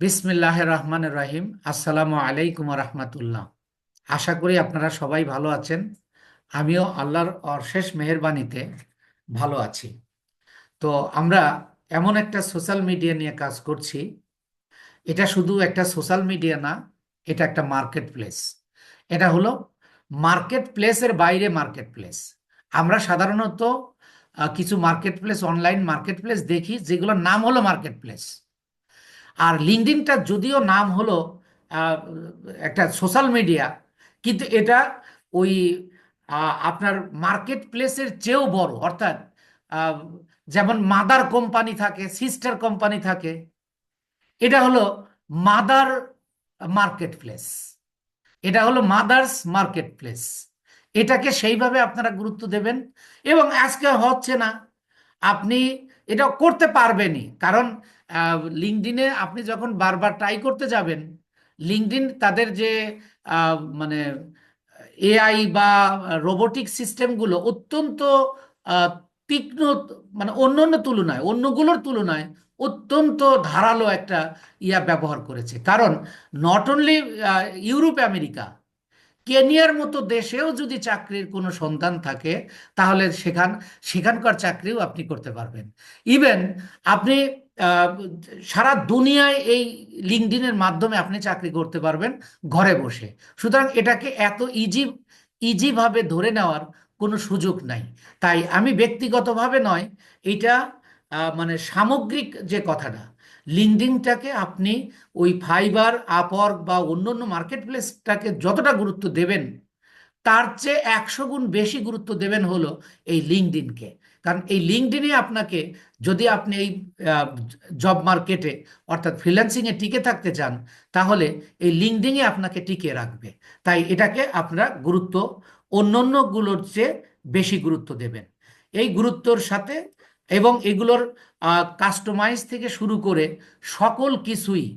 বিসমিল্লাহির রহমানির রহিম। আসসালামু আলাইকুম রহমতুল্লাহ। আশা করি আপনারা সবাই ভালো আছেন। আমিও আল্লাহর অশেষ মেহেরবানিতে ভালো আছি। তো আমরা এমন একটা সোশ্যাল মিডিয়া নিয়ে কাজ করছি। এটা শুধু একটা সোশ্যাল মিডিয়া না, এটা একটা মার্কেট প্লেস। এটা হলো মার্কেট প্লেসের বাইরে মার্কেট প্লেস। আমরা সাধারণত কিছু market place, online market place দেখি যেগুলোর নাম হলো মার্কেট প্লেস। আর লিঙ্কডইনটা যদিও নাম হলো আহ, একটা সোশ্যাল মিডিয়া, কিন্তু এটা ওই আপনার মার্কেট প্লেসের চেয়েও বড়। অর্থাৎ আহ, যেমন মাদার কোম্পানি থাকে, সিস্টার কোম্পানি থাকে, এটা হলো মাদার মার্কেট প্লেস। এটা হলো মাদার্স মার্কেট প্লেস। এটাকে সেইভাবে আপনারা গুরুত্ব দেবেন। এবং আজকে হচ্ছে না, আপনি এটা করতে পারবেনই, কারণ লিঙ্কডইনে আপনি যখন বারবার ট্রাই করতে যাবেন, লিঙ্কডইন তাদের যে মানে এআই বা রোবোটিক সিস্টেমগুলো অত্যন্ত আহ, তীক্ষ্ণ, মানে অন্য অন্য তুলনায়, অন্যগুলোর তুলনায় অত্যন্ত ধারালো একটা ব্যবহার করেছে। কারণ নট অনলি ইউরোপ আমেরিকা, কেনিয়ার মতো দেশেও যদি চাকরির কোনো সন্ধান থাকে, তাহলে সেখানকার চাকরিও আপনি করতে পারবেন। ইভেন আপনি আহ, সারা দুনিয়ায় এই লিঙ্কডইনের মাধ্যমে আপনি চাকরি করতে পারবেন ঘরে বসে। সুতরাং এটাকে এত ইজিভাবে ধরে নেওয়ার কোনো সুযোগ নাই। তাই আমি ব্যক্তিগতভাবে নয়, এটা মানে সামগ্রিক যে কথাটা, লিঙ্কডইনটাকে আপনি ওই ফাইবার, আপওয়ার্ক বা অন্যান্য মার্কেট প্লেসটাকে যতটা গুরুত্ব দেবেন, তার চেয়ে 100 গুণ বেশি গুরুত্ব দেবেন হলো এই লিঙ্কডইনকে। কারণ এই লিঙ্কডইনে আপনাকে, যদি আপনি এই জব মার্কেটে অর্থাৎ ফ্রিল্যান্সিংয়ে টিকে থাকতে চান, তাহলে এই লিঙ্কডইনে আপনাকে টিকিয়ে রাখবে। তাই এটাকে আপনারা গুরুত্ব অন্যান্যগুলোর চেয়ে বেশি গুরুত্ব দেবেন। এই গুরুত্বর সাথে, এবং এগুলোর কাস্টমাইজ থেকে শুরু করে সকল কিছুই,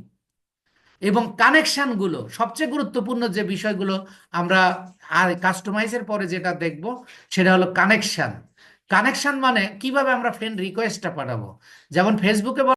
এবং কানেকশনগুলো সবচেয়ে গুরুত্বপূর্ণ যে বিষয়গুলো আমরা আর কাস্টমাইজের পরে যেটা দেখব, সেটা হলো কানেকশন। কানেকশন মানে কিভাবে আমরা ফ্রেন্ড রিকোয়েস্টটা পাঠাবো। যেমন ফেসবুকে